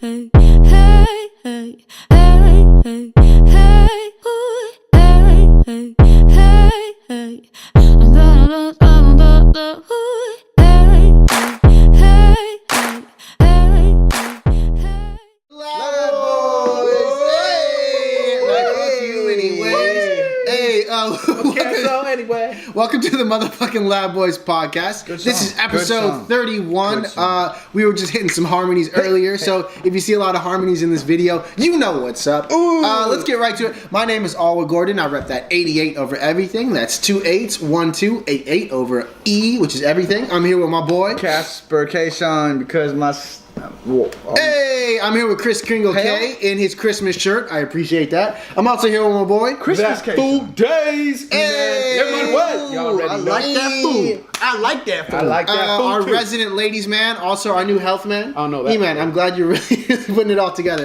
hey, hey, hey, hey, hey, hey, ooh, hey, hey, hey, hey. I'm the ooh, hey, hey, hey, hey, hey, hey. Lab boys, hey, like fuck you anyways. Hey, Okay, so anyway, welcome to the motherfucking Lab Boys podcast. This is episode 31. We were just hitting some harmonies earlier, so if you see a lot of harmonies in this video, you know what's up. Let's get right to it. My name is Alwa Gordon. I rep that 88 over everything. That's 2 8s, 1 2 8 8 over E, which is everything. I'm here with my boy Casper K. Sean, because my Hey, I'm here with Chris Kringle K in his Christmas shirt. I appreciate that. I'm also here with my boy Christmas K. Food days. Hey, everybody, what? Y'all ready? I like that food. I like that food. I like that food Our too. resident ladies man, also our new health man. I don't know that. Hey man, I'm glad you're really putting it all together.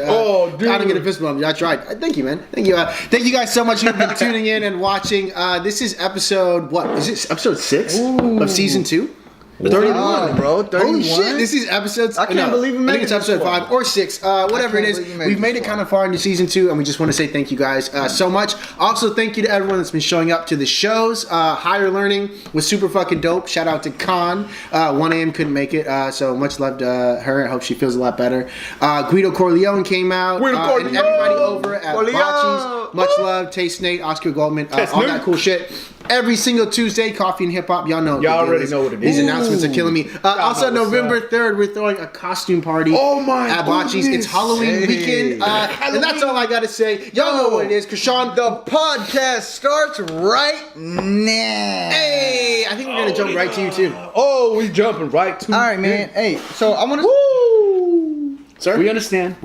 Dude. I don't get a fist bump. I tried. Thank you, man. Thank you. Thank you guys so much who've been tuning in and watching. This is episode, what? Is this episode 6 of season 2? 31, wow, bro. 31. Holy shit! This is episode. I can't believe we made I think it's it episode this far. 5 or 6, whatever it is. We've made it kind of far into season 2, and we just want to say thank you guys so much. Also, thank you to everyone that's been showing up to the shows. Higher Learning was super fucking dope. Shout out to Khan. 1 a.m. couldn't make it, so much love to her. I hope she feels a lot better. Guido Corleone came out, and everybody over at Bocce's. Much love. Taste Nate, Oscar Goldman, all that cool shit. Every single Tuesday, Coffee and Hip Hop. Y'all know. Y'all already know what it is. These announcements are killing me. Also, November 3rd, we're throwing a costume party at Bocce's. It's Halloween weekend. And that's all I got to say. Y'all know what it is. Because Sean, the podcast starts right now. Hey, I think we're going to jump right to you, too. Oh, we jumping right to All right, man. Hey, so I want to. Woo! Sir? We understand.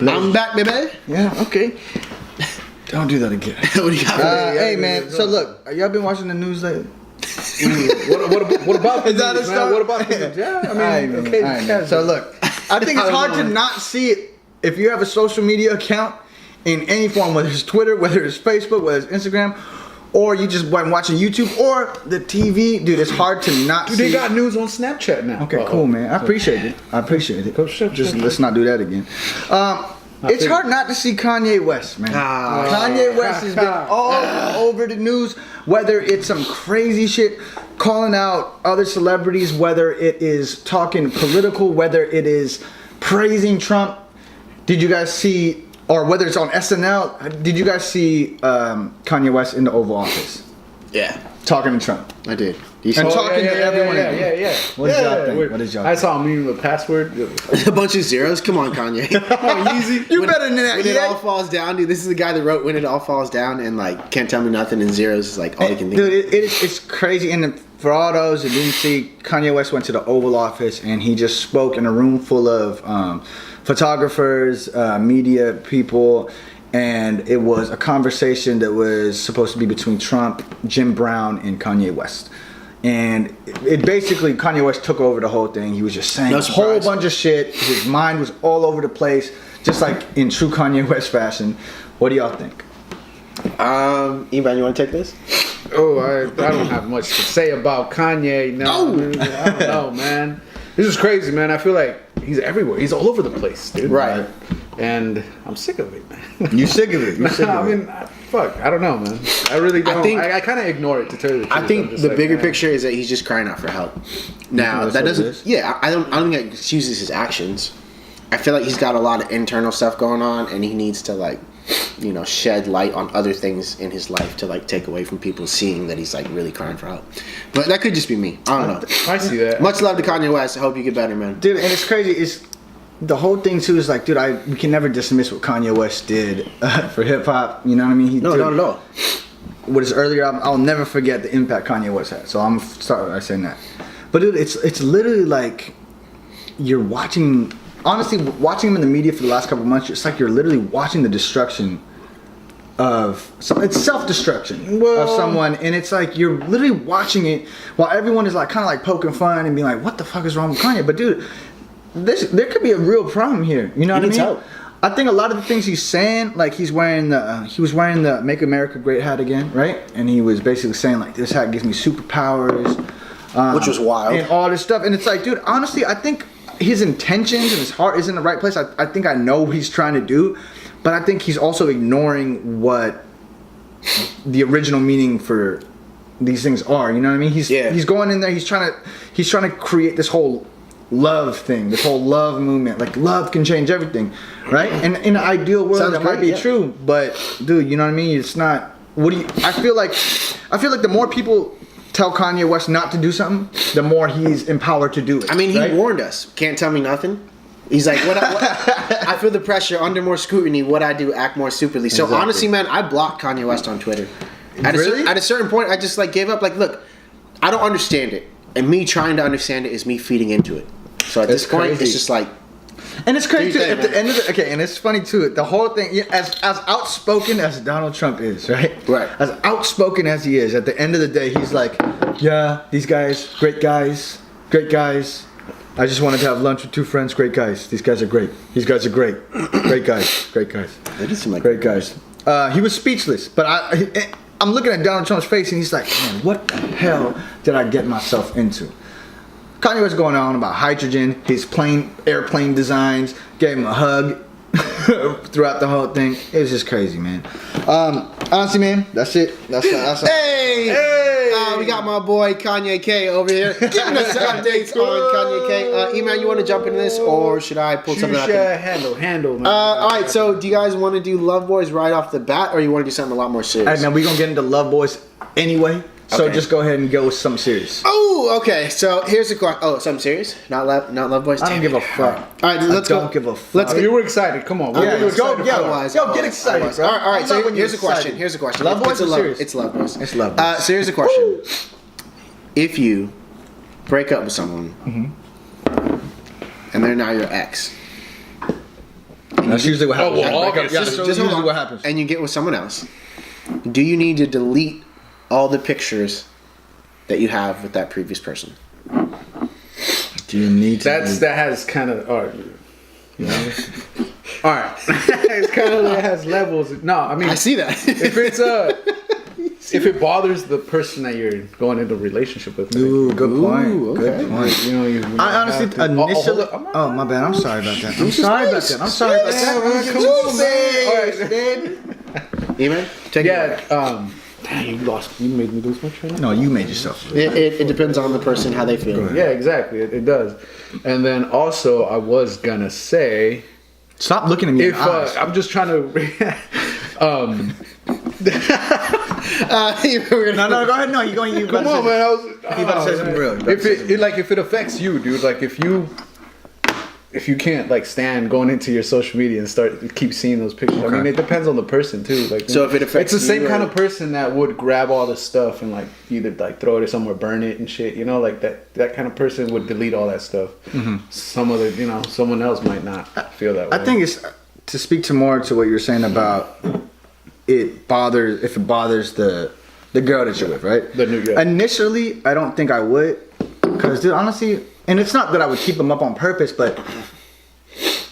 I'm back, baby. Yeah, okay. Don't do that again. What do you got? Hey, man. So look, y'all been watching the news lately? What about the Is that news, a man? start? What about the news? Yeah, I mean, All right, man. okay. All right, man. So look, I think it's hard to not see it if you have a social media account in any form, whether it's Twitter, whether it's Facebook, whether it's Instagram, or you just went watching YouTube or the TV. Dude, it's hard to not see. They got news on Snapchat now. Okay, cool, man. I appreciate it. Just let's not do that again. It's hard not to see Kanye West, man. Kanye West has been all over the news, whether it's some crazy shit calling out other celebrities, whether it is talking political, whether it is praising Trump. Did you guys see, or whether it's on SNL, did you guys see Kanye West in the Oval Office? Yeah, Talking to Trump. I did. And talking to everyone. Yeah. What did y'all think? What did y'all I think? saw a meme with password. A bunch of zeros. Come on, Kanye. Come on, easy. You better than that, When it yeah. all falls down, dude. This is the guy that wrote "When It All Falls Down" and like can't tell me nothing, and zeros is like all you can think. Dude, it's crazy. And for all those that didn't see, Kanye West went to the Oval Office and he just spoke in a room full of photographers, media people, and it was a conversation that was supposed to be between Trump, Jim Brown, and Kanye West. And it basically, Kanye West took over the whole thing. He was just saying a whole bunch of shit. His mind was all over the place, just like in true Kanye West fashion. What do y'all think? Evan, you want to take this? Oh, I don't have much to say about Kanye. No, I don't know, man. This is crazy, man. I feel like he's everywhere. He's all over the place, dude. Right. And I'm sick of it, man. You sick of it? You sick I of it? mean, fuck. I don't know, man. I really don't. I kind of ignore it, to tell you the truth. I think I'm just the like, bigger man. picture is that he's just crying out for help. Now that's that what it doesn't. is? Yeah, I don't think it excuses his actions. I feel like he's got a lot of internal stuff going on, and he needs to like, shed light on other things in his life to like take away from people seeing that he's like really crying for help. But that could just be me. I don't know. I see that. Much love to Kanye West. I hope you get better, man. Dude, and it's crazy. It's the whole thing too. Is like, dude, we can never dismiss what Kanye West did for hip hop. You know what I mean? No, not at all. What his earlier album, I'll never forget the impact Kanye West had. So I'm sorry I saying that. But dude, it's literally like you're watching. Honestly, watching him in the media for the last couple of months, it's like you're literally watching the destruction of. It's self-destruction of someone, and it's like you're literally watching it while everyone is like kind of like poking fun and being like, "What the fuck is wrong with Kanye?" But dude, there could be a real problem here. You know what I mean? Help. I think a lot of the things he's saying, like he was wearing the "Make America Great" hat again, right? And he was basically saying like, "This hat gives me superpowers," Which was wild. and all this stuff. And it's like, dude, honestly, I think his intentions and his heart is in the right place. I think I know what he's trying to do, but I think he's also ignoring what the original meaning for these things are. You know what I mean? He's going in there. He's trying to create this whole love thing, this whole love movement. Like love can change everything, right? And in an ideal world, that might be true. But dude, you know what I mean? It's not. What do you? I feel like the more people tell Kanye West not to do something, the more he's empowered to do it. I mean, he warned us. Can't tell me nothing. He's like, what I feel the pressure under more scrutiny. What I do, act more stupidly. So honestly, man, I blocked Kanye West on Twitter. At a certain point, I just like gave up. Like, look, I don't understand it, and me trying to understand it is me feeding into it. So at this point, it's just like. And it's crazy too. At the end of the and it's funny too. The whole thing, as outspoken as Donald Trump is, right? Right. As outspoken as he is, at the end of the day, he's like, yeah, these guys, great guys. I just wanted to have lunch with 2 friends, great guys. These guys are great. These guys are great. Great guys. They just seem like great guys. He was speechless, but I'm looking at Donald Trump's face, and he's like, man, what the hell did I get myself into? Kanye was going on about hydrogen, his airplane designs, gave him a hug throughout the whole thing. It was just crazy, man. Honestly, man, that's it. That's Hey! We got my boy Kanye K over here giving us updates on Kanye K. E-Man, you want to jump into this, or should I pull something out? Handle, man. All right, so do you guys want to do Love Boys right off the bat, or you want to do something a lot more serious? All right, man, we're going to get into Love Boys anyway. So just go ahead and go with something serious. Oh, okay. So here's the question. Oh, something serious? Not Love Boys? I don't give a fuck. All right, let's go. I don't give a fuck. You were excited. Come on. Let's go. Get excited, bro. All right. So here's the question. Love Boys or serious? It's Love Boys. It's Love Boys. So here's the question. If you break up with someone and they're now your ex, that's usually what happens. Just usually what happens. And you get with someone else, do you need to delete all the pictures that you have with that previous person? Do you need to? That has kind of, you know. All right, it's kind of it has levels. No, I mean, I see that. If it's if it bothers the person that you're going into a relationship with. Ooh, good point. Okay. Good point. You know, I honestly initially. Oh, my bad. I'm sorry about that. I'm sorry about that. Come on, man. Amen. Take it away. You made me lose my train of thought. No, you made yourself. It depends on the person, how they feel. Yeah, exactly. It does. And then also, I was gonna say, stop looking at me. I'm just trying to. No, go ahead. No, you're going. You come on, man. You about to say something real. If it affects you, dude. Like if you can't like stand going into your social media and keep seeing those pictures. Okay. I mean, it depends on the person too. Like, so if it affects, it's the same kind of person that would grab all the stuff and like either like throw it somewhere, burn it and shit. You know, like that kind of person would delete all that stuff. Mm-hmm. Someone else might not feel that way. I think it's to speak to more to what you're saying about if it bothers the girl that you're with, right? The new girl. Initially, I don't think I would, because dude, honestly. And it's not that I would keep them up on purpose, but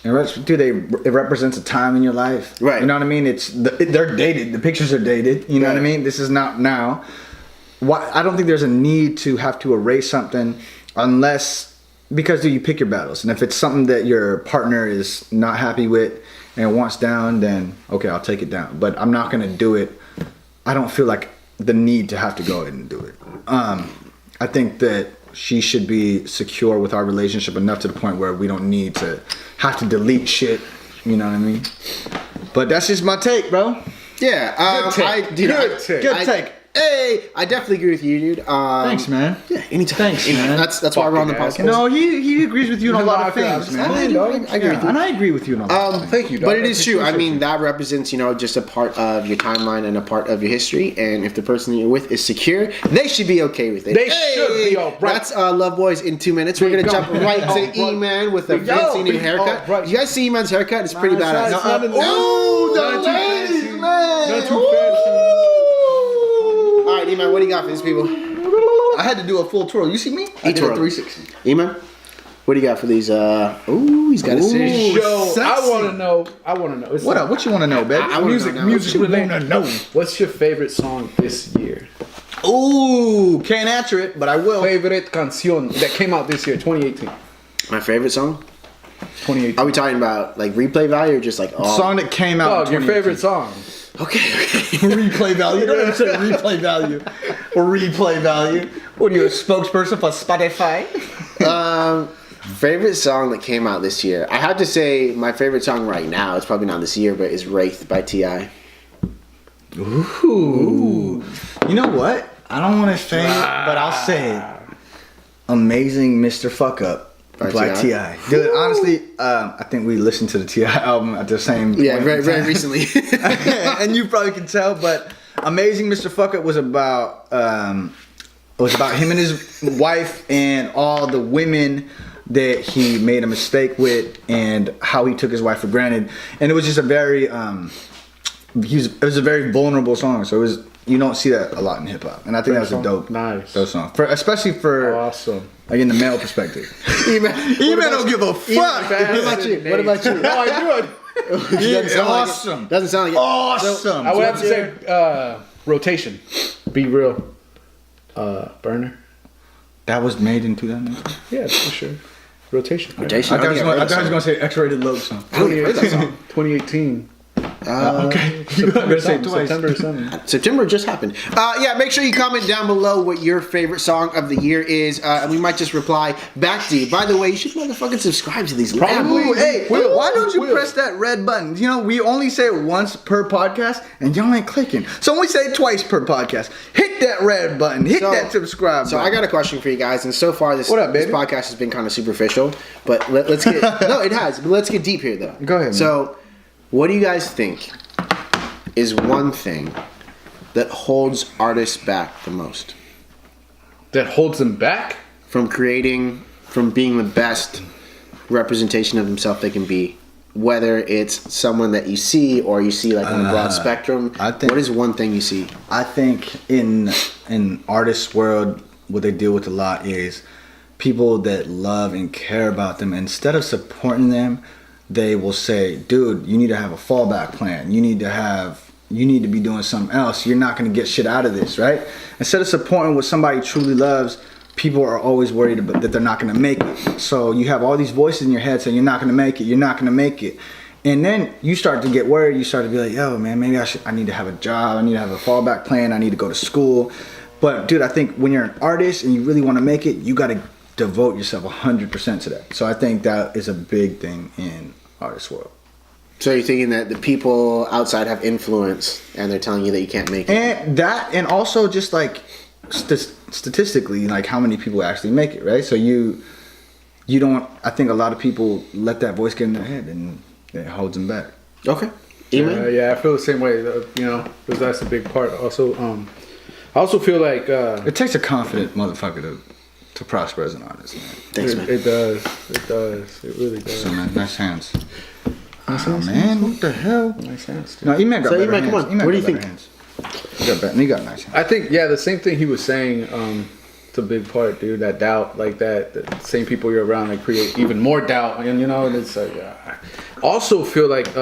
it represents a time in your life, right? You know what I mean? They're dated. The pictures are dated. You know what I mean? This is not now. I don't think there's a need to have to erase something because you pick your battles. And if it's something that your partner is not happy with and wants down, then okay, I'll take it down. But I'm not gonna do it. I don't feel like the need to have to go ahead and do it. I think that she should be secure with our relationship enough to the point where we don't need to have to delete shit. You know what I mean? But that's just my take, bro. Yeah. Good take. Hey, I definitely agree with you, dude. Thanks, man. Yeah, anytime. Thanks, man. That's why we're on the podcast. No, he agrees with you on a lot of things, man. I agree with you. And I agree with you on a lot of things. Thank you, dog. But it is true. I mean, that represents, just a part of your timeline and a part of your history. And if the person you're with is secure, they should be okay with it. They should be all right. That's Love Boys in 2 minutes. We're going to jump right to E-Man with a fancy new haircut. Right. You guys see E-Man's haircut? It's pretty badass. Oh, the ladies, man. Not too fancy. All right, E-Man, what do you got for these people? I had to do a full twirl. You see me? I did a 360. E-Man, what do you got for these? He's got a serious show. I want to know. It's what up? What you want to know, baby? Music related. Know. What's your favorite song this year? Ooh, can't answer it, but I will. Favorite canción that came out this year, 2018. My favorite song? 2018. Are we talking about like replay value or just like all? Song that came out. Dog, your favorite song? Okay. Replay value. You don't even say replay value. Or replay value. What are you, a spokesperson for Spotify? Favorite song that came out this year. I have to say my favorite song right now, it's probably not this year, but is Wraith by T.I. Ooh. You know what? I don't want to say it, but I'll say it. Amazing Mr. Fuck Up by T.I. Dude, honestly, I think we listened to the T.I. album at the same point. Yeah, very recently. And you probably can tell, but Amazing Mr. Fuck Up was about him and his wife and all the women that he made a mistake with and how he took his wife for granted. And it was just a very it was a very vulnerable song. So it was, you don't see that a lot in hip hop. And I think that was a dope song. Especially for awesome. Like in the male perspective. E-Man don't give a fuck. What about you? What about you? No, I do it. Awesome. Doesn't sound like it. Awesome. I would have to say Rotation. Be Real. Burner. That was made in 2000. Yeah, for sure. Rotation. I thought he was going to say X-Rated Love song. 2018. Okay. You better say it twice. September or something. September just happened. Yeah, make sure you comment down below what your favorite song of the year is, and we might just reply back to you. By the way, you should motherfucking subscribe to these. Ooh, hey, why don't you press that red button? You know, we only say it once per podcast, and y'all ain't clicking. So we say it twice per podcast. Hit that red button. Hit that subscribe button. So I got a question for you guys, and so far this podcast has been kind of superficial, but let's get no, it has. But let's get deep here, though. Go ahead. So, what do you guys think is one thing that holds artists back the most? That holds them back? From creating, from being the best representation of themselves they can be. Whether it's someone that you see or you see like on a broad spectrum. What is one thing you see? I think in artists' world, what they deal with a lot is people that love and care about them. Instead of supporting them, they will say, dude, you need to have a fallback plan. You need to be doing something else. You're not going to get shit out of this, right? Instead of supporting what somebody truly loves, people are always worried about that they're not going to make it. So you have all these voices in your head saying, you're not going to make it, you're not going to make it. And then you start to get worried. You start to be like, yo, man, maybe I need to have a job. I need to have a fallback plan. I need to go to school. But, dude, I think when you're an artist and you really want to make it, you got to devote yourself 100% to that. So I think that is a big thing in artist world. So you're thinking that the people outside have influence and they're telling you that you can't make it? And that, and also just like statistically, like how many people actually make it, right? So you don't, I think a lot of people let that voice get in their head and it holds them back. Okay. Yeah, I feel the same way, because that's a big part. Also, I also feel like it takes a confident motherfucker to prosper as an artist, man. Thanks, man. It does. It really does. So, man, nice hands. Man, what the hell? Nice hands. No, E-Man got better hands. Come on. What do you think? He got nice hands. I think, yeah, the same thing he was saying, it's a big part, dude. That doubt, like that, the same people you're around, they create even more doubt. And, and it's like, also feel like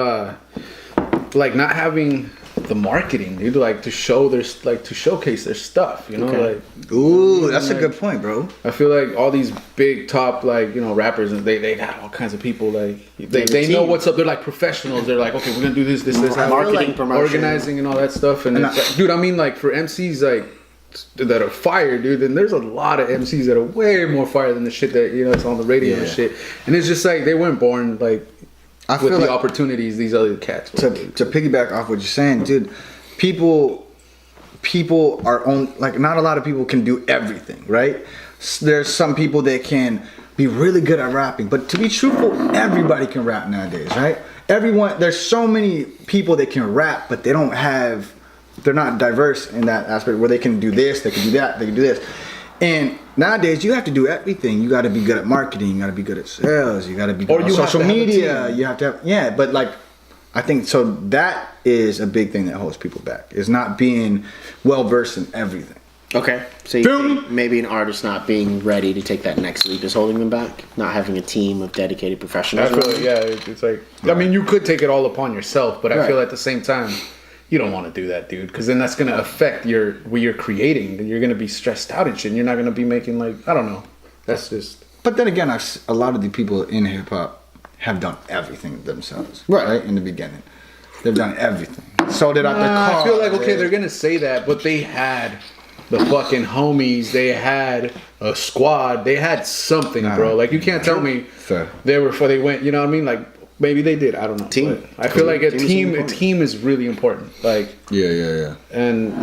not having the marketing, dude, like to showcase their stuff, Okay. Ooh, that's a good point, bro. I feel like all these big top rappers, and they got all kinds of people, like they know what's up. They're like professionals. They're like, okay, we're gonna do this, marketing, promotion, organizing, and all that stuff. And dude, I mean, like for MCs like that are fire, dude. And there's a lot of MCs that are way more fire than the shit that it's on the radio and shit. And it's just like they weren't born like. I feel with the opportunities these other cats to piggyback off what you're saying, dude, people are on, like, not a lot of people can do everything, right? There's some people that can be really good at rapping, but to be truthful, everybody can rap nowadays, right? There's so many people that can rap, but they're not diverse in that aspect where they can do this, they can do that, they can do this. And nowadays, you have to do everything. You got to be good at marketing. You got to be good at sales. You got to be good at social media. You have to have, but like, I think so. That is a big thing that holds people back. Is not being well versed in everything. Okay, so you think maybe an artist not being ready to take that next leap is holding them back. Not having a team of dedicated professionals. I feel like, it's like, I mean, you could take it all upon yourself, but I feel at the same time, you don't want to do that, dude, because then that's going to affect what you're creating. You're going to be stressed out and shit, and you're not going to be making, like, I don't know. That's just... But then again, a lot of the people in hip hop have done everything themselves, Right. In the beginning, they've done everything. Sold it out their car. I feel like okay, they're gonna say that, but they had the fucking homies. They had a squad. They had something, bro. Like you can't tell me Fair. they went. You know what I mean? Like maybe they did. I don't know. Team. But I feel like a team is really important. Like Yeah. and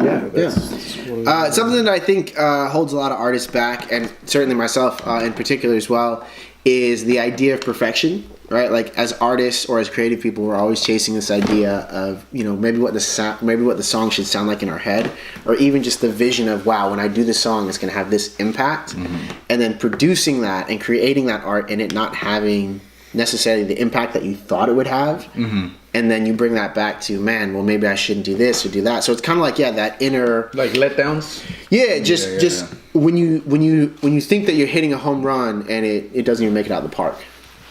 Something that I think holds a lot of artists back, and certainly myself in particular as well, is the idea of perfection. Right, like as artists or as creative people, we're always chasing this idea of maybe what the song should sound like in our head, or even just the vision of wow, when I do this song, it's going to have this impact, and then producing that and creating that art and it not having necessarily the impact that you thought it would have, and then you bring that back to man, well maybe I shouldn't do this or do that. So it's kind of like that inner like letdowns. Yeah, just when you think that you're hitting a home run and it doesn't even make it out of the park.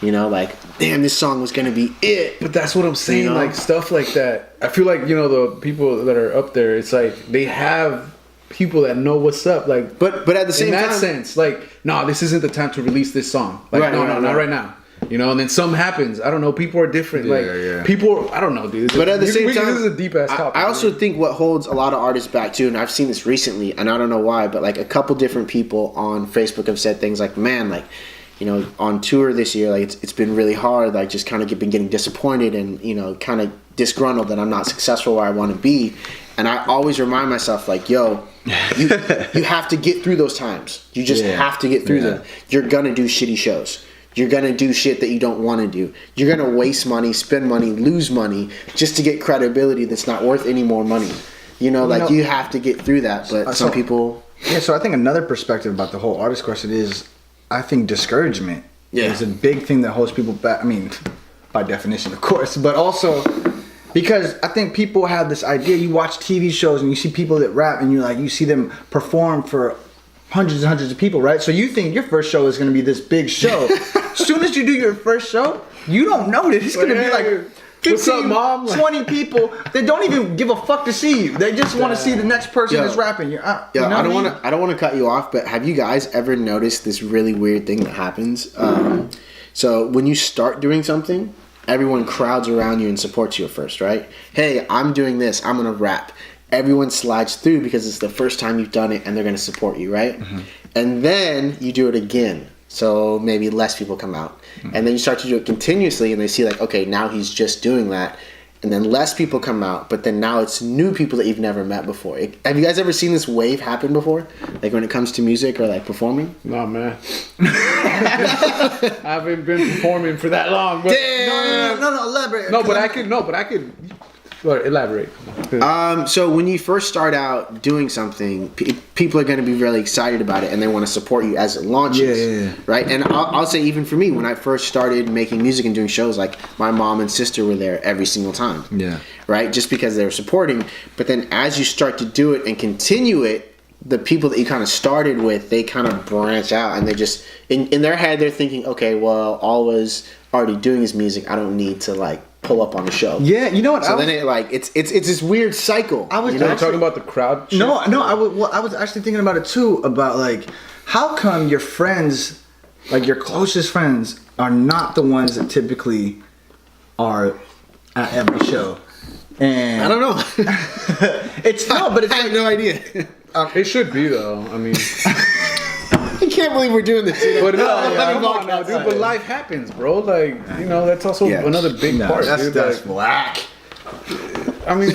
Like, damn, this song was going to be it. But that's what I'm saying, like, stuff like that. I feel like, the people that are up there, it's like, they have people that know what's up. Like, but at the same time... In that sense, like, no, this isn't the time to release this song. Like, not right now. And then something happens. I don't know. People are different. People, I don't know, dude. But at the same time... This is a deep-ass topic. I also think what holds a lot of artists back, too, and I've seen this recently, and I don't know why, but, like, a couple different people on Facebook have said things like, man, like... on tour this year, like it's been really hard. Like just kind of been getting disappointed and kind of disgruntled that I'm not successful where I want to be. And I always remind myself, like, yo, you have to get through those times. You just have to get through them. You're gonna do shitty shows. You're gonna do shit that you don't want to do. You're gonna waste money, spend money, lose money just to get credibility that's not worth any more money. You have to get through that. But some people. Yeah. So I think another perspective about the whole artist question is, I think discouragement is a big thing that holds people back. I mean, by definition, of course, but also because I think people have this idea. You watch TV shows and you see people that rap, and you see them perform for hundreds and hundreds of people, right? So you think your first show is going to be this big show. As soon as you do your first show, you don't know that it's going to be like 15, 20 people that don't even give a fuck to see you. They just want to see the next person that's rapping. I don't want to cut you off, but have you guys ever noticed this really weird thing that happens? So when you start doing something, everyone crowds around you and supports you at first, right? Hey, I'm doing this. I'm gonna rap. Everyone slides through because it's the first time you've done it, and they're gonna support you, right? And then you do it again. So maybe less people come out. And then you start to do it continuously and they see like, okay, now he's just doing that. And then less people come out, but then now it's new people that you've never met before. Have you guys ever seen this wave happen before? Like when it comes to music or like performing? No, man. I haven't been performing for that long. But Damn! No, elaborate. But I could elaborate. So when you first start out doing something, people are going to be really excited about it and they want to support you as it launches, right? And I'll say even for me, when I first started making music and doing shows, like my mom and sister were there every single time, right? Just because they were supporting. But then as you start to do it and continue it, the people that you kind of started with, they kind of branch out and they just, in their head, they're thinking, okay, well, all I was already doing is music. I don't need to like pull up on the show. Yeah, you know what? So then it's this weird cycle. I was talking about the crowd. Shit? No. I was actually thinking about it too. About like, how come your friends, like your closest friends, are not the ones that typically are at every show? And I don't know. but it's I have no idea. It should be though. I mean. I can't believe we're doing this. But dude. But life happens, bro. Like that's also another big part. That's whack. I mean,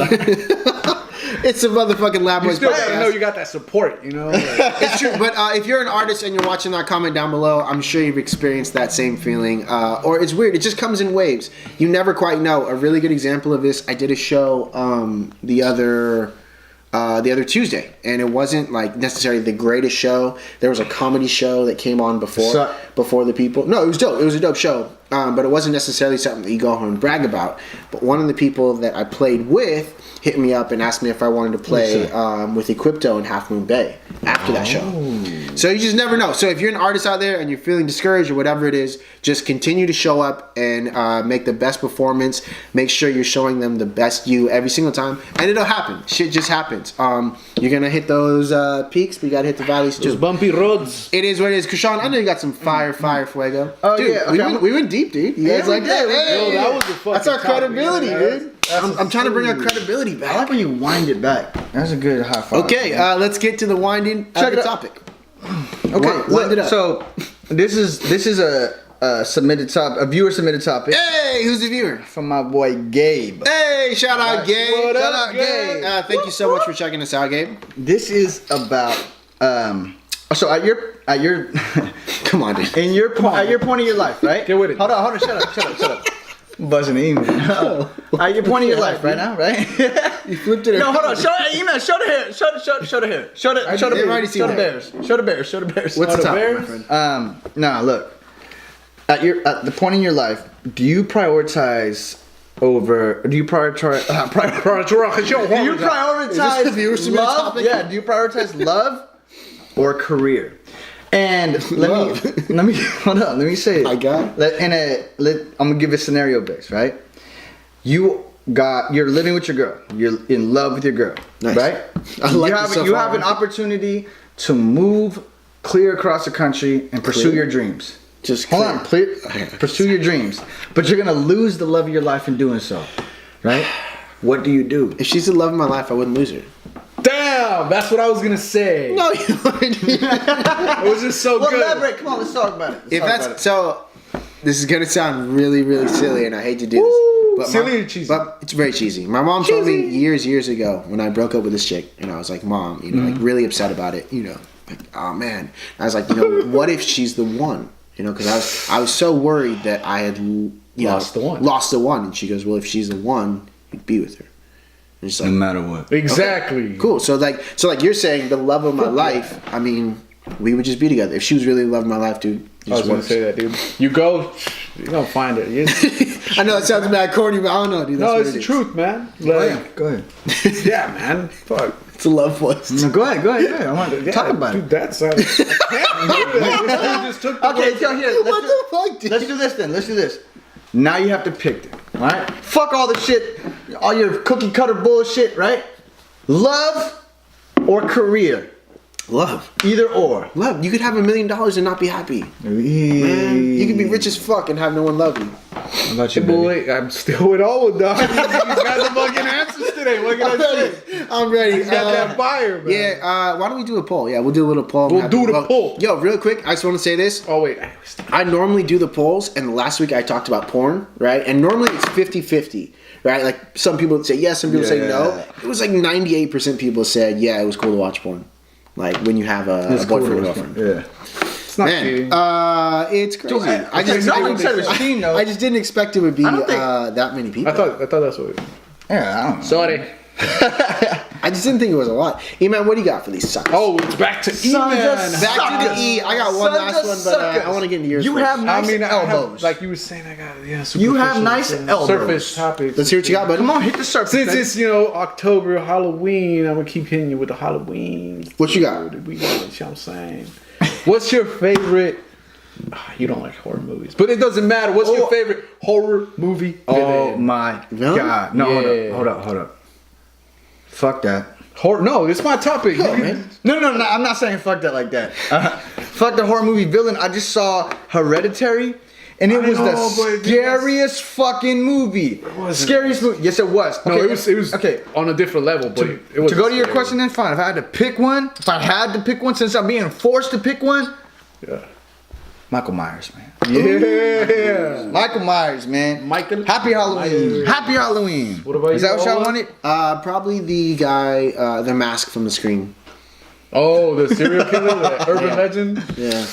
it's a motherfucking Lab you Boys still podcast. gotta know you got that support. It's true. But if you're an artist and you're watching that, comment down below. I'm sure you've experienced that same feeling. Or it's weird. It just comes in waves. You never quite know. A really good example of this. I did a show the other Tuesday, and it wasn't like necessarily the greatest show. There was a comedy show that came on before the people. No, it was dope. It was a dope show, but it wasn't necessarily something that you go home and brag about. But one of the people that I played with hit me up and asked me if I wanted to play with Equipto in Half Moon Bay after that show. So you just never know. So if you're an artist out there and you're feeling discouraged or whatever it is, just continue to show up and make the best performance. Make sure you're showing them the best you every single time, and it'll happen. Shit just happens. You're gonna hit those peaks, but you gotta hit the valleys too. Those bumpy roads. It is what it is. Krishan, I know you got some fire fuego. Oh, dude, yeah, okay, we went deep, dude. You guys like that? Yo, that was a fucking That's our topic, credibility, man. dude. I'm trying to bring our credibility back. I like when you wind it back. That's a good high five. Okay, let's get to the winding Check the it out. topic. Okay, wind it up. so this is a submitted top, a viewer submitted topic Hey, who's the viewer? from my boy Gabe. Hey, shout out Gabe. What Shout up, out Gabe. Gabe? Thank you so much for checking us out, Gabe. This is about so at your Come on, dude. in your at your point of your life, right? Get with it. Hold on, shut up. I'm buzzing the email. At your point of your life right now, right? You flipped it. No, hold on. Show the email. Show the hair. Show the hair. Show the they've already bears. seen Show the that. bears. Show the bears. Show the bears. What's the the topic, my Bears? friend? Nah, look. At the point in your life, do you prioritize over? Do you prioritize? Do you Is this the viewer prioritize submitted love? topic? Yeah. Do you prioritize love or career? And let me hold on. Let me say it. I got I'm gonna give a scenario based, right? You're living with your girl. You're in love with your girl, Nice. right? I like this so you far. have an opportunity to move clear across the country and pursue Clear? your dreams. Just Hold on, clear. pursue your dreams, but you're gonna lose the love of your life in doing so, right? What do you do? If she's the love of my life, I wouldn't lose her. Damn, that's what I was gonna say. No, you wouldn't. It was just so Well, good. elaborate. Come on, let's talk about it. If that's so, this is gonna sound really, really silly, and I hate to do this, but silly or cheesy? But it's very cheesy. My mom told me years ago when I broke up with this chick, and I was like, "Mom, like really upset about it, like, oh man." And I was like, what if she's the one? Because I was so worried that I had Lost the one. lost the one, and she goes, "Well, if she's the one, you'd be with her." And it's like, matter what. Exactly. cool. So like you're saying the love of my life. I mean, we would just be together. If she was really the love of my life, dude. I was gonna say that, dude. You go, you're gonna find her. I know it sounds mad corny, but I don't know, dude. That's No, what it's it the is. truth, man. Go Like, ahead. Go ahead. yeah, man. Fuck. It's a love quest. No, go ahead. I want to talk about dude, it. That's I can't do that. You just took the Okay, word. so here. What the fuck, dude? Let's do this then. Let's do this. Now you have to pick them, right? Fuck all the shit, all your cookie cutter bullshit, right? Love or career, Love. either or. Love. You could have $1 million and not be happy. Man, you could be rich as fuck and have no one love you. How about you, Boy, I'm still with Owen, dog. He's got the fucking answers today. What can I say? I'm ready. He's got that fire, man. Yeah, why don't we do a poll? Yeah, we'll do a little poll. We'll Have do you the vote. poll. Yo, real quick, I just want to say this. Oh, wait. I normally do the polls, and last week I talked about porn, right? And normally it's 50-50, right? Like some people say yes, some people say no. Yeah. It was like 98% people said, yeah, it was cool to watch porn. Like when you have a boyfriend or girlfriend. Yeah. It's not Man, cheating. it's crazy. I Okay, just no one said it was cheating, though. I just didn't expect it would be I don't think- that many people. I thought that's what. Yeah, I don't know. Sorry. I just didn't think it was a lot. E-Man, what do you got for these suckers? Oh, it's back to E, Son, man. just back to the suckers. E. I got one Son, last just one, but suckers. I want to get into yours. You first. have nice I have, elbows. like you were saying, I got You have nice superficial, elbows. surface topics. Let's hear what you got, buddy. Come on, hit the surface. Since it's October, Halloween, I'm gonna keep hitting you with the Halloween. What you got? We got, you know what I'm saying. What's your favorite? You don't like horror movies, but it doesn't matter. What's your favorite horror movie? Oh villain? my Villain? god. No, Yeah. hold up. Fuck that. Horror? No, it's my topic. Yo, man. No, I'm not saying fuck that like that. Fuck the horror movie villain. I just saw Hereditary, and it was know, the but scariest fucking movie. wasn't. Scariest movie. Yes, it was. No, it was okay. on a different level. But it was To go to your question, then fine. If I had to pick one, since I'm being forced to pick one, Yeah. Michael Myers, man. Yeah. Michael Myers, man. Michael Happy Halloween. Myers. Happy Halloween. What about Is you, that what y'all Owen? wanted? Probably the guy, the mask from the Scream. Oh, the serial killer, the urban legend. Yeah.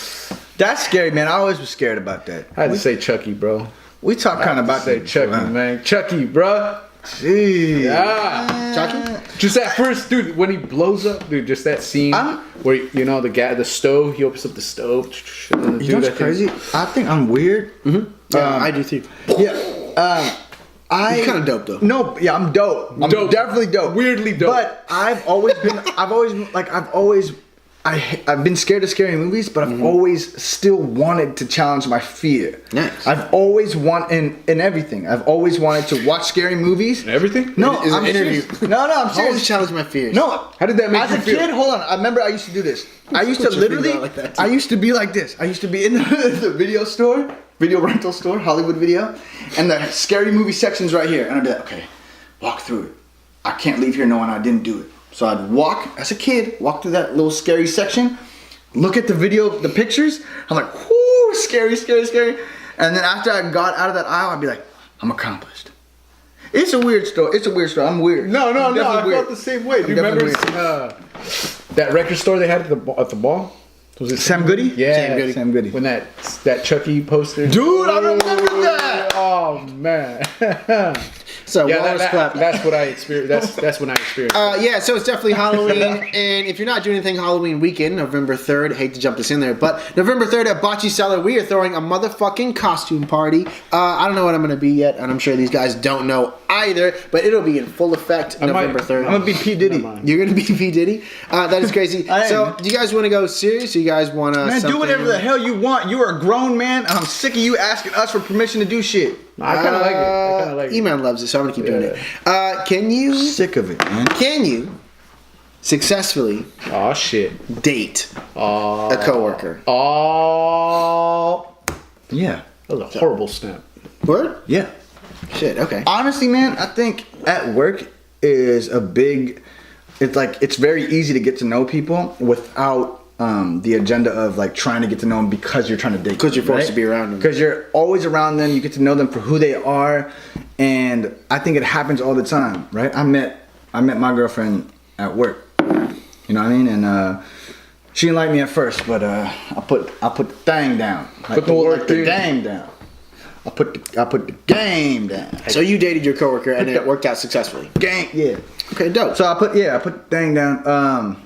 That's scary, man. I always was scared about that. I had to say Chucky, bro. We talk kind of about Say that. Chucky, man. Chucky, bro. Jeez. Yeah. Chucky? Just that first, dude, when he blows up, dude, just that scene where, the guy, the stove, he opens up the stove. And the You know dude, what's crazy? I think I'm weird. Yeah, I do too. Yeah. You're kind of dope though. No, yeah, I'm dope. I'm Dope. definitely dope. Weirdly dope. But I've always I've been scared of scary movies, but I've always still wanted to challenge my fear. Nice. I've always wanted in everything. I've always wanted to watch scary movies. Everything? No, It's an I'm interview. serious. No, I'm I always serious. challenge my fears. No, How did that make as you a feel? kid, hold on. I remember I used to do this. I used to Put your finger literally, out like that, too. I used to be like this. I used to be in the video store, video rental store, Hollywood Video, and the scary movie section's right here. And I'd be like, okay, walk through it. I can't leave here knowing I didn't do it. So I'd walk, as a kid, walk through that little scary section, look at the video, the pictures. I'm like, whoo, scary, scary, scary. And then after I got out of that aisle, I'd be like, I'm accomplished. It's a weird story. It's a weird story. I'm weird. No, I'm I definitely weird. felt the same way. Do you I'm remember definitely that record store they had at the ball? Was it Sam Goody? Yeah, Sam Goody. When that Chucky poster. Dude, I remember that. Oh man. So Yeah, Wallace clap. that's what I experienced. That's when I experienced. Yeah, so it's definitely Halloween, and if you're not doing anything Halloween weekend, November 3rd, hate to jump this in there, but November 3rd at Bocce Cellar, we are throwing a motherfucking costume party. I don't know what I'm going to be yet, and I'm sure these guys don't know either, but it'll be in full effect November 3rd. I'm gonna be P. Diddy. You're going to be P. Diddy? That is crazy. I am. So, do you guys want to go serious, or you guys want to Man, do whatever the hell you want. You are a grown man, and I'm sick of you asking us for permission to do shit. I kind of like it. I kind of like it. E-Man loves it, so I'm going to keep doing it. Can you Sick of it, man. successfully Oh shit. date a coworker? Oh. Yeah. That was a horrible snap. Word? Yeah. Shit, okay. Honestly, man, I think at work is a big. It's very easy to get to know people without the agenda of like trying to get to know them because you're trying to date. Because you're forced to be around them. Because you're always around them. You get to know them for who they are, and I think it happens all the time, right? I met my girlfriend at work. You know what I mean? And she didn't like me at first, but I put the thing down. Put the work in. game down. I put the game down. So you dated your coworker and it worked out successfully. Gang, yeah. Okay, dope. So I put the thing down.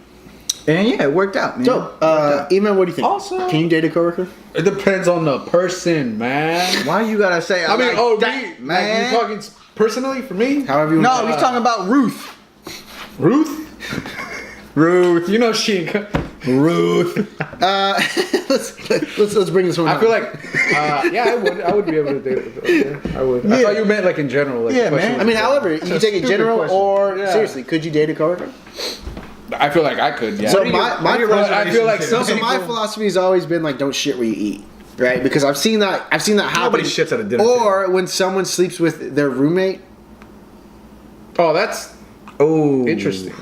And yeah, it worked out, man. Dope. Eman, what do you think? Awesome. Can you date a coworker? It depends on the person, man. Why you gotta say? I mean, like me, that, man. man. You talking personally for me? However you No, want. he's talking about Ruth. Ruth. Ruth. You know she. Ruth. Let's bring this one I up. feel like, yeah, I would be able to date her. I would. I Yeah. thought you meant like in general. Like Yeah, question. man. I mean, however, you can take it stupid general question. or Yeah. seriously, could you date a coworker? I feel like I could. Yeah. So What do you- my I feel like some so my people- philosophy has always been like, don't shit where you eat, right? Because I've seen that happen. Nobody shits at a dinner Or when someone sleeps with their roommate. Oh, that's Oh, interesting.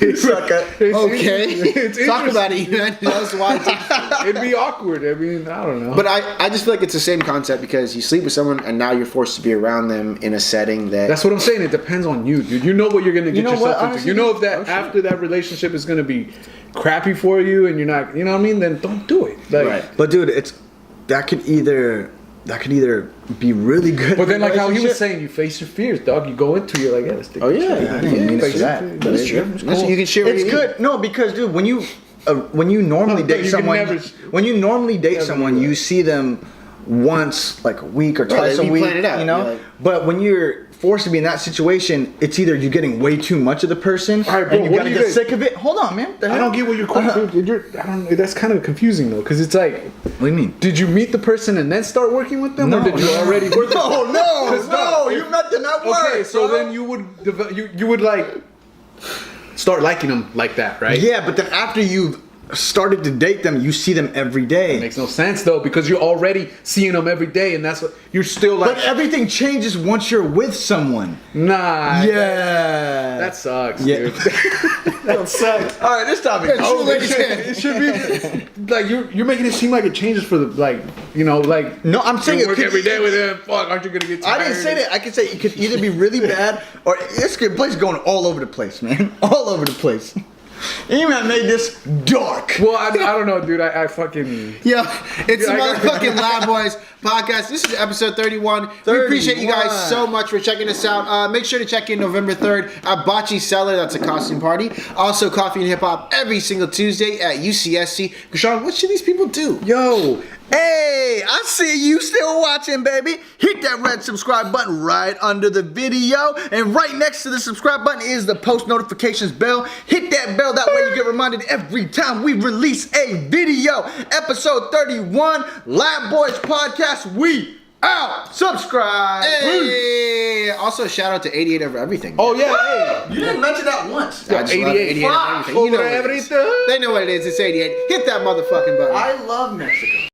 Okay, It's talk interesting. about it. Man. That's why. It'd be awkward. I mean, I don't know. But I just feel like it's the same concept because you sleep with someone and now you're forced to be around them in a setting that. That's what I'm saying. It depends on you, dude. You know what you're gonna get know yourself what, into. honestly, You know if that oh, shit. after that relationship is gonna be crappy for you, and you're not, you know what I mean? Then don't do it. Like, Right. But dude, that could either be really good. But then, like how he was relationship. saying, you face your fears, dog. You go into it, you're like, yeah, let's take Oh this yeah, shit. I didn't mean it Face for your that. fears. But That's it's true. It's That's- cool. You can share. what It's you good. No, because dude, when you normally No, date you can someone, never- when you normally date never someone, do that. you see them once like a week or twice a you week. plan it out. You know, You're like- but when you're forced to be in that situation, it's either you're getting way too much of the person, All right, bro, and you what gotta do you get think? sick of it. Hold on, man. What the I hell? don't get what you're calling. Dude, I don't. That's kind of confusing though, because it's like, What do you mean? did you meet the person and then start working with them, or did you already work with them? No, 'Cause no, you met them at work. Okay, so bro. then you would you would like start liking them like that, right? Yeah, but then after you've started to date them, you see them every day. Makes no sense though, because you're already seeing them every day, and that's what you're still like. But everything changes once you're with someone. Nah. Yeah. That sucks, Yeah. dude. That sucks. All right, this topic. It should be like you're making it seem like it changes for the like like No, I'm saying you it work could- every day with him. Fuck, aren't you gonna get tired? I didn't say that. I could say it could either be really bad or this place going all over the place, man. All over the place. E-Man made this dark. Well, I don't know, dude. I fucking. Yo, it's the Yeah, I got- motherfucking Lab Boys podcast. This is episode 31. We appreciate you guys 31. so much for checking us out. Make sure to check in November 3rd at Bocce Cellar. That's a costume party. Also, Coffee and Hip Hop every single Tuesday at UCSC. Krishan, what should these people do? Yo, Hey, I see you still watching, baby. Hit that red subscribe button right under the video. And right next to the subscribe button is the post notifications bell. Hit that bell, that way you get reminded every time we release a video. Episode 31, Lab Boys Podcast. We out. Subscribe. Hey. Also, shout out to 88 over everything. Oh yeah, You didn't mention that once. I just love 88 over everything. You know over what it is. everything. They know what it is. It's 88. Hit that motherfucking button. I love Mexico.